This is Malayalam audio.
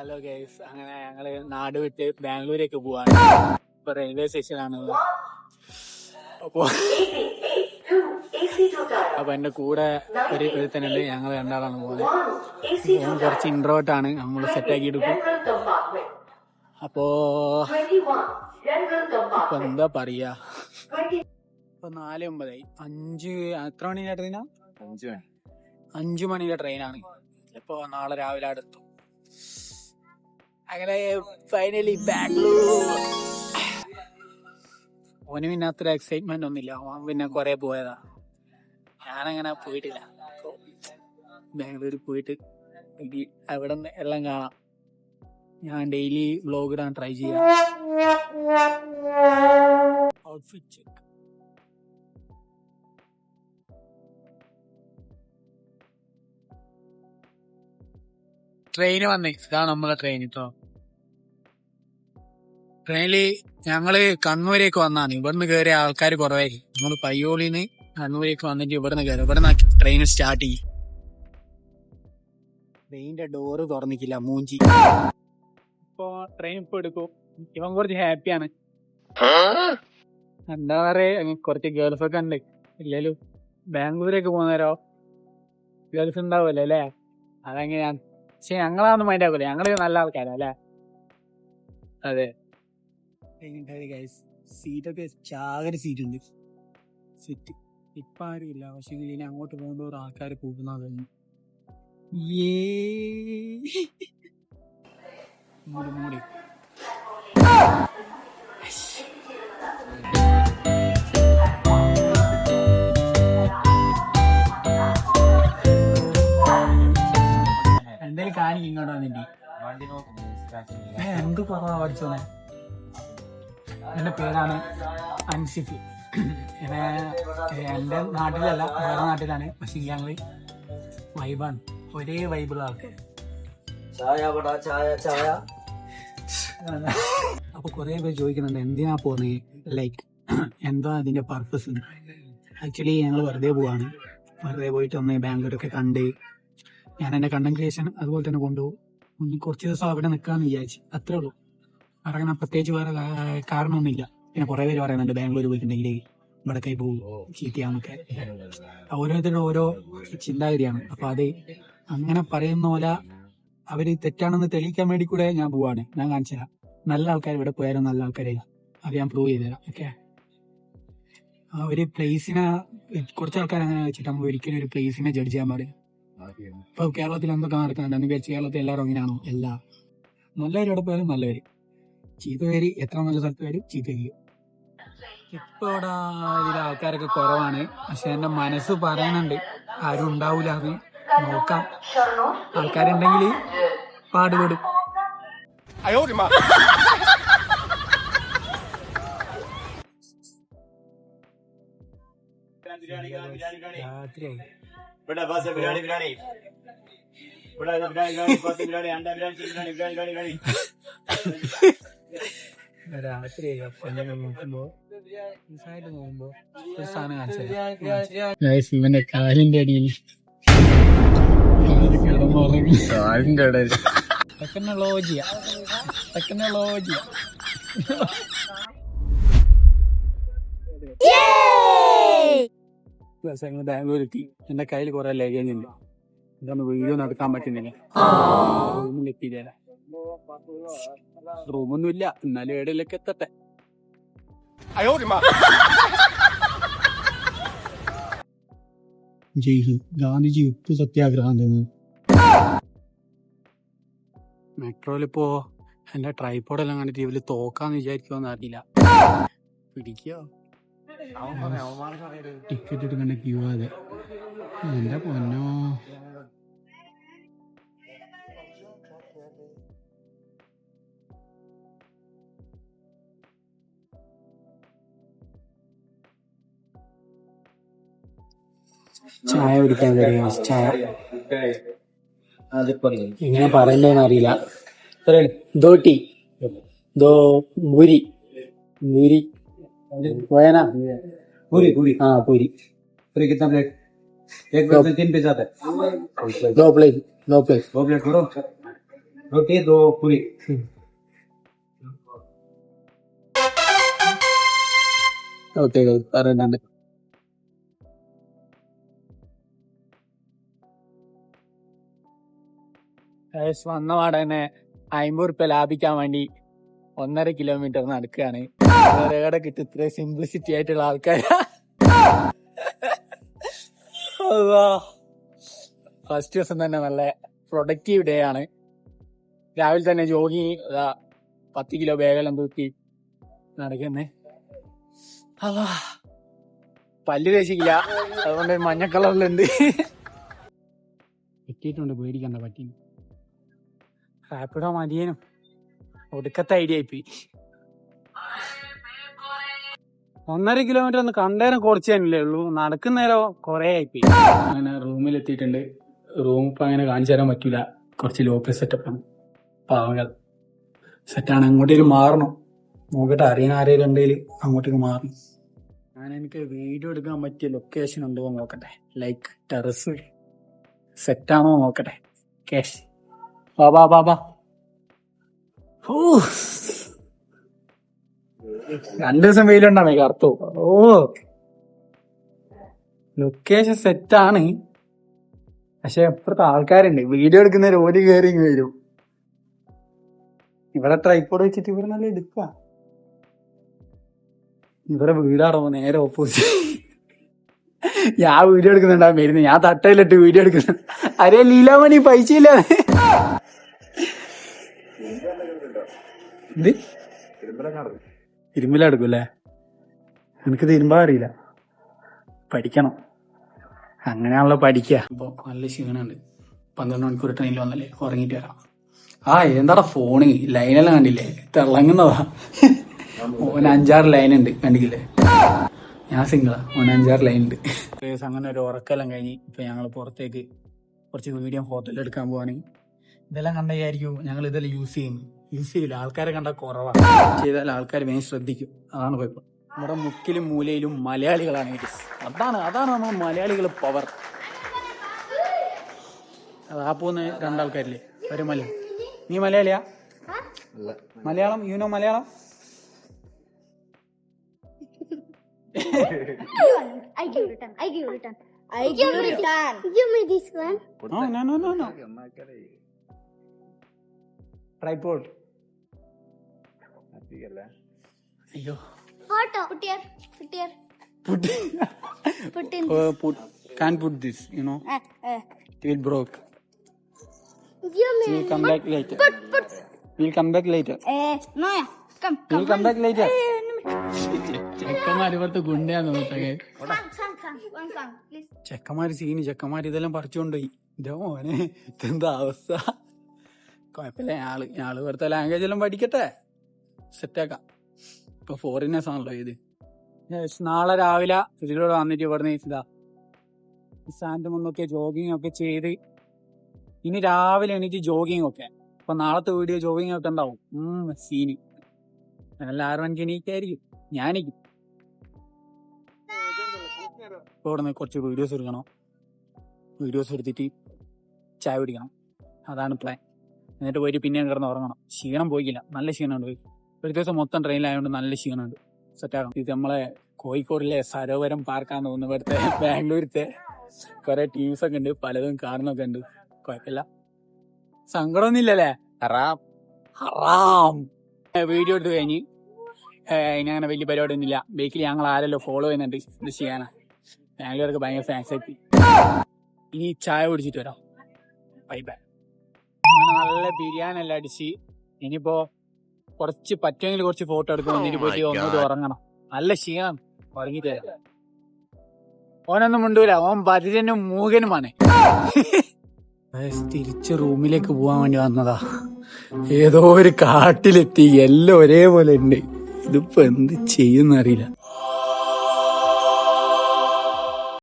ഹലോ ഗൈസ്, അങ്ങനെ ഞങ്ങള് നാട് വിട്ട് ബാംഗ്ലൂരേക്ക് പോവാണ്. ഇപ്പൊ റെയിൽവേ സ്റ്റേഷനാണ്. അപ്പൊ എന്റെ കൂടെ ഒരു ഒരുത്തനുണ്ട്. ഞങ്ങൾ രണ്ടാളാണ് പോകുന്നത്. ഓൻ കുറച്ച് ഇൻട്രോട്ടാണ്, നമ്മൾ സെറ്റാക്കി എടുക്കും. അപ്പോ ഇപ്പൊ എന്താ പറയാ, ഇപ്പൊ 4:09 എത്ര മണിയുടെ ട്രെയിനാ? 5 മണിയുടെ ട്രെയിനാണ്. ഇപ്പൊ നാളെ രാവിലെ അടുത്തു. അങ്ങനെ ഫൈനലി ബാംഗ്ലൂർ. ഓന് പിന്നെ അത്ര എക്സൈറ്റ്മെന്റ് ഒന്നുമില്ല, ഓൻ പിന്നെ കൊറേ പോയതാ. ഞാനങ്ങനെ പോയിട്ടില്ല. ബാംഗ്ലൂരിൽ പോയിട്ട് അവിടെ നിന്ന് എല്ലാം കാണാം. ഞാൻ ഡെയിലി വ്ലോഗ് ഇടാൻ ട്രൈ ചെയ്യാം. Outfit check. ട്രെയിന് വന്നേ, ഇതാണ് നമ്മളെ ട്രെയിൻ കേട്ടോ. ട്രെയിനില് ഞങ്ങള് കണ്ണൂരേക്ക് വന്നാണ്. ഇവിടുന്ന് കയറിയ ആൾക്കാർ കുറവായി. നമ്മള് പയ്യോളിന്ന് കണ്ണൂരേക്ക് വന്നിട്ട് ഇവിടുന്ന് കയറി. ഇവിടുന്ന് ട്രെയിൻ സ്റ്റാർട്ട് ചെയ്യും. ട്രെയിനിന്റെ ഡോറ് തുറന്നിക്കില്ല, മൂഞ്ചി. ഇപ്പൊ ട്രെയിൻ ഇപ്പൊ എടുക്കും. ഇവൻ കുറച്ച് ഹാപ്പിയാണ്. എന്താ പറയാ, കുറച്ച് ഗേൾസ് ഒക്കെ ഉണ്ട്. ഇല്ലല്ലോ ബാംഗ്ലൂരേക്ക് പോകുന്നവരോ ഗേൾസ് ഉണ്ടാവുമല്ലോ അല്ലേ? അതെങ്ങനെയാണ്? പക്ഷെ ഞങ്ങളാണെന്ന് മൈൻഡ് ആക്കൂല, ഞങ്ങള് നല്ല ആൾക്കാരാ അല്ലേ? അതെ. സീറ്റൊക്കെ ചാകര സീറ്റ് ഉണ്ട്. സെറ്റ് ഇപ്പൊ ആരും ഇല്ല, പക്ഷെ ഇനി അങ്ങോട്ട് പോകുമ്പോൾ ആൾക്കാർ പോകുന്നത് മൂടി. എന്തായാലും കാണിക്കും ഇങ്ങോട്ട് വന്നിട്ട്. എന്ത് കുറവാ പഠിച്ചോന്നെ. എന്റെ പേരാണ് അൻസിഫ്. എന്റെ നാട്ടിലല്ല, വേറെ നാട്ടിലാണ്. പക്ഷെ ഞങ്ങള് വൈബാണ്, ഒരേ വൈബുള്ള ആൾക്കാർ. അപ്പൊ കുറെ പേര് ചോദിക്കുന്നുണ്ട് എന്തിനാ പോകുന്നത്, ലൈക്ക് എന്താ അതിന്റെ പർപ്പസ്. ആക്ച്വലി ഞങ്ങൾ വെറുതെ പോവാണ്. വെറുതെ പോയിട്ട് ഒന്ന് ബാംഗ്ലൂരൊക്കെ കണ്ട് ഞാൻ എന്റെ കണ്ടന്റ് ക്രിയേഷൻ അതുപോലെ തന്നെ കൊണ്ടുപോകും. ഒന്ന് കുറച്ച് ദിവസം അവിടെ നിൽക്കാന്ന് വിചാരിച്ചു, അത്രേ ഉള്ളൂ. അങ്ങനെ പ്രത്യേകിച്ച് വേറെ കാരണമൊന്നുമില്ല. പിന്നെ കുറെ പേര് പറയുന്നുണ്ട് ബാംഗ്ലൂർ പോയിട്ടുണ്ടെങ്കിൽ ഇവിടെ കൈ പോകും, ചീത്തയാന്നൊക്കെ. ഓരോരുത്തരുടെ ഓരോ ചിന്താഗതിയാണ്. അപ്പൊ അത് അങ്ങനെ പറയുന്ന പോലെ അവര് തെറ്റാണെന്ന് തെളിയിക്കാൻ വേണ്ടി കൂടെ ഞാൻ പോവാണ്. ഞാൻ കാണിച്ചു തരാം, നല്ല ആൾക്കാർ ഇവിടെ പോയാലും നല്ല ആൾക്കാരെ അത് ഞാൻ പ്രൂവ് ചെയ്തു തരാം. ഓക്കെ, ആ ഒരു പ്ലേസിനെ കുറച്ച് ആൾക്കാർ അങ്ങനെ വെച്ചിട്ട് നമ്മൾ ഒരിക്കലും ഒരു പ്ലേസിനെ ജഡ്ജ് ചെയ്യാൻ പാടില്ല. ഇപ്പൊ കേരളത്തിൽ എന്തൊക്കെ നടക്കുന്നുണ്ട് എന്ന് വിചാരിച്ച് കേരളത്തിൽ എല്ലാവരും അങ്ങനെയാണോ? എല്ലാ നല്ലവരും ഇവിടെ പോയാലും നല്ലവര്, ചീത്ത പേര് എത്ര നല്ല സ്ഥലത്ത് വരും ചീത്ത ചെയ്യും. ഇപ്പൊ ഇവിടെ ഇതിലെ ആൾക്കാരൊക്കെ കുറവാണ്. പക്ഷെ എന്റെ മനസ്സ് പറയാനുണ്ട് ആരും ഉണ്ടാവൂല എന്ന്. നോക്കാം, ആൾക്കാരുണ്ടെങ്കിൽ പാടുപെടും. രാത്രിയായി. രാത്രിയായി. അപ്പൊ നോക്കുമ്പോ ഒരു സാധനം കാണിച്ചു. ഇവന്റെ കാലിന്റെ അടിയിൽ കാലിന്റെ ഇടയിൽ ടെക്നോളജിയ. ബാംഗ്ലൂർ എത്തി. എന്റെ കയ്യിൽ കുറെ ലഗേജ് ഉണ്ട്. ഇതൊന്ന് വീഡിയോ നടക്കാൻ പറ്റുന്നില്ല. റൂമിൽ എത്തിയില്ല. റൂമൊന്നും ഇല്ല, എന്നാലും എവിടെയൊക്കെ എത്തട്ടെ. ഗാന്ധിജി ഉപ്പ് സത്യാഗ്രഹം തന്നത്. മെട്രോയിലിപ്പോ എന്റെ ട്രൈപോഡെല്ലാം കണ്ടിട്ട് ഇവര് തോക്കാന്ന് വിചാരിക്കുമെന്ന് അറിയില്ല. പിടിക്കോ? ടിക്കറ്റ് എടുക്കണ്ട ക്യൂ. അതെ, എന്റെ പൊന്നോ. ചായ കുടിക്കാൻ കഴിയും. ചായ ഇങ്ങനെ പറയണ്ടേന്ന് അറിയില്ല. ദോ ടീ, ദോ പൂരി. പോയാനാ पूरी हाँ पूरी कितना प्लेट? एक प्लेट में 3 पीस आता है. दो प्लेट करो. रोटी 2 पूरी ഓക്കെ പറയുന്നുണ്ട്. വന്ന പാടെ തന്നെ 50 ഉറുപ്പ്യ ലാഭിക്കാൻ വേണ്ടി 1.5 കിലോമീറ്റർ നടക്കുകയാണ്. വേറെ കിട്ടും ഇത്ര സിംപ്ലിസിറ്റി ആയിട്ടുള്ള ആൾക്കാരാ. ഫസ്റ്റ് ദിവസം തന്നെ നല്ല പ്രൊഡക്റ്റീവ് ഡേ ആണ്. രാവിലെ തന്നെ ജോഗിങ് 10 കിലോ ബാഗെല്ലാം തൂക്കി നടക്കുന്നേ. പല്ല് തേച്ചില്ല, അതുകൊണ്ട് മഞ്ഞ കളറിലുണ്ട്. എത്തിയിട്ടുണ്ട്, പേടിക്കണ്ട. പറ്റി റാപ്പിഡോ മതിയേനും ഒടുക്കത്തെ ഐഡിയ ആയിപ്പോയി. 1.5 കിലോമീറ്റർ ഒന്ന് കണ്ടേരം കുറച്ച് തന്നെയല്ലേ ഉള്ളൂ, നടക്കുന്നേരോ കൊറേ ആയിപ്പോയി. അങ്ങനെ റൂമിലെത്തിയിട്ടുണ്ട്. റൂം ഇപ്പൊ അങ്ങനെ കാണിച്ചു തരാൻ പറ്റൂല, കുറച്ച് ലോക്കൽ സെറ്റപ്പാണ്. പാവങ്ങൾ സെറ്റാണ്. അങ്ങോട്ടേക്ക് മാറണം, നോക്കട്ടെ അറിയുന്ന ആരെങ്കിലും ഉണ്ടെങ്കിൽ അങ്ങോട്ടേക്ക് മാറണം. എനിക്ക് വീഡിയോ എടുക്കാൻ പറ്റിയ ലൊക്കേഷൻ ഉണ്ടോ നോക്കട്ടെ, ലൈക്ക് ടെറസ് സെറ്റാണോ നോക്കട്ടെ. കേഷ് ബാബാ 2 ദിവസം വെയിലുണ്ടാമേ കറുത്തോ. ലൊക്കേഷൻ സെറ്റാണ്, പക്ഷെ എപ്പോഴത്തെ ആൾക്കാരുണ്ട് വീഡിയോ എടുക്കുന്നവര് ഓടി കയറി വരും. ഇവിടെ ട്രൈപ്പോഡ് വെച്ചിട്ട് ഇവിടെ നല്ല എടുക്കുക. ഇവരെ വീടാണോ നേരെ ഓപ്പോസിറ്റ്. ഞാൻ വീഡിയോ എടുക്കുന്നുണ്ടാവും വരുന്നത്, ഞാൻ തട്ടയിലിട്ട് വീഡിയോ എടുക്കുന്നു. അരേ ലീലാമണി പൈസ ഇല്ല. ഇത് ഇരുമ്പിലെടുക്കൂല്ലേ? എനിക്ക് തിരുമ്പാ അറിയില്ല, പഠിക്കണം. അങ്ങനെയാണല്ലോ പഠിക്കുക. അപ്പൊ നല്ല ക്ഷീണുണ്ട്. 12 മണിക്കൂർ ട്രെയിനിൽ വന്നല്ലേ, ഉറങ്ങിട്ട് വരാം. എന്താടാ ഫോണ് ലൈനെല്ലാം കണ്ടില്ലേ, തിളങ്ങുന്നതാ. ഓന് 5-6 ലൈൻ ഉണ്ട്, കണ്ടില്ലേ? ഞാൻ സിംഗിളാ, ഓന് 5-6 ലൈൻ ഉണ്ട്. അങ്ങനെ ഒരു ഉറക്കെല്ലാം കഴിഞ്ഞ് ഇപ്പൊ ഞങ്ങൾ പുറത്തേക്ക് കുറച്ച് വീഡിയോ ഫോട്ടോ എടുക്കാൻ പോവാണ്. ഇതെല്ലാം കണ്ടായിരിക്കും ഞങ്ങൾ ഇതെല്ലാം യൂസ് ചെയ്യില്ല. ആൾക്കാരെ കണ്ടാൽ കുറവാണ്, ചെയ്താൽ ആൾക്കാർ വേഗം ശ്രദ്ധിക്കും. അതാണ് കുഴപ്പം. നമ്മുടെ മുക്കിലും മൂലയിലും മലയാളികളാണ്. അതാണ് നമ്മൾ മലയാളികൾ പവർ. ആ പോകുന്ന 2 ആൾക്കാരില്ലേ, ഒരു മലയാളം. നീ മലയാളിയാ? Malayalam you know Malayalam? I give return. Give me this one. No. Tripod. അയ്യോ. Photo. Put here. Put in. Can't put this, you know. It will broke. Give me. We'll come back later. Put. We'll come back later. No. Come. We'll come back later. ചെക്കന്മാര് ഇവിടുത്തെ ഗുണ്ടയാന്ന് നോക്കേ. One song, please. ചെക്കന്മാര് ചെക്കന്മാര് ഇതെല്ലാം പറിച്ചുകൊണ്ടുപോയി. മോനെ ഇതെന്താ അവസ്ഥ? കുഴപ്പമില്ല, ഞാള് ഇവിടുത്തെ ലാംഗ്വേജ് എല്ലാം പഠിക്കട്ടെ, സെറ്റാക്കാം. ഇപ്പൊ ഫോറിനേഴ്സ് ആണല്ലോ ഇത്. നാളെ രാവിലെ ഇതിലൂടെ വന്നിട്ട് ഇവിടുന്ന് ഇതാ സ്റ്റാൻഡ് മുന്നൊക്കെ ജോഗിങ് ഒക്കെ ചെയ്ത് ഇനി രാവിലെ എണീറ്റ് ജോഗിങ് ഒക്കെ. അപ്പൊ നാളത്തെ വീഡിയോ ജോഗിങ് ഒക്കെ ഉണ്ടാവും. സീന് നല്ല 6 മണിക്ക് എണീക്കായിരിക്കും. ഞാനിരിക്കും. ഇപ്പൊ ഇവിടെ നിന്ന് കുറച്ച് വീഡിയോസ് എടുക്കണം. വീഡിയോസ് എടുത്തിട്ട് ചായ കുടിക്കണം, അതാണ് പ്ലാൻ. എന്നിട്ട് പോയിട്ട് പിന്നെയും കിടന്ന് ഉറങ്ങണം. ക്ഷീണം പോയില്ല, നല്ല ക്ഷീണമുണ്ട്. ഒരു ദിവസം മൊത്തം ട്രെയിനിലായതുകൊണ്ട് നല്ല ക്ഷീണമുണ്ട്. സെറ്റാകണം. ഇത് നമ്മളെ കോഴിക്കോടിലെ സരോവരം പാർക്കാന്ന് തോന്നുന്നു. ഇവിടുത്തെ ബാംഗ്ലൂരത്തെ കുറെ ടീംസ് ഒക്കെ ഉണ്ട്, പലതും കാണുന്നൊക്കെ ഉണ്ട്. കുഴപ്പമില്ല, സങ്കടമൊന്നും ഇല്ലല്ലേ? ഹറാം. വീഡിയോ എടുത്ത് കഴിഞ്ഞ് ഇനി അങ്ങനെ വലിയ പരിപാടി ഒന്നുമില്ല. ബേക്കിൽ ഞങ്ങൾ ആരെല്ലോ ഫോളോ ചെയ്യുന്നുണ്ട്, ഇത് ചെയ്യാനാ. ബാംഗ്ലൂർക്ക് ഭയങ്കര ഫാൻസ് ആയി. ഇനി ചായ കുടിച്ചിട്ട് വരാം. ബൈ. അങ്ങനെ നല്ല ബിരിയാണി എല്ലാം അടിച്ച് ഇനിയിപ്പോ കുറച്ച് പറ്റുമെങ്കിൽ കുറച്ച് ഫോട്ടോ എടുക്കും. എന്നിട്ട് പോയിട്ട് ഒന്നുകൂടി ഉറങ്ങണം. നല്ല ക്ഷീണം, ഉറങ്ങിട്ട് വരാം. ഓനൊന്നും മുണ്ടൂല, ഓൻ ബധിരനും മൂകനുമാണ്. തിരിച്ച് റൂമിലേക്ക് പോവാൻ വേണ്ടി വന്നതാ. ഏതോ ഒരു കാട്ടിലെത്തി, എല്ലാം ഒരേപോലെ ഉണ്ട്. ഇതിപ്പോ എന്ത് ചെയ്യുന്നറിയില്ല.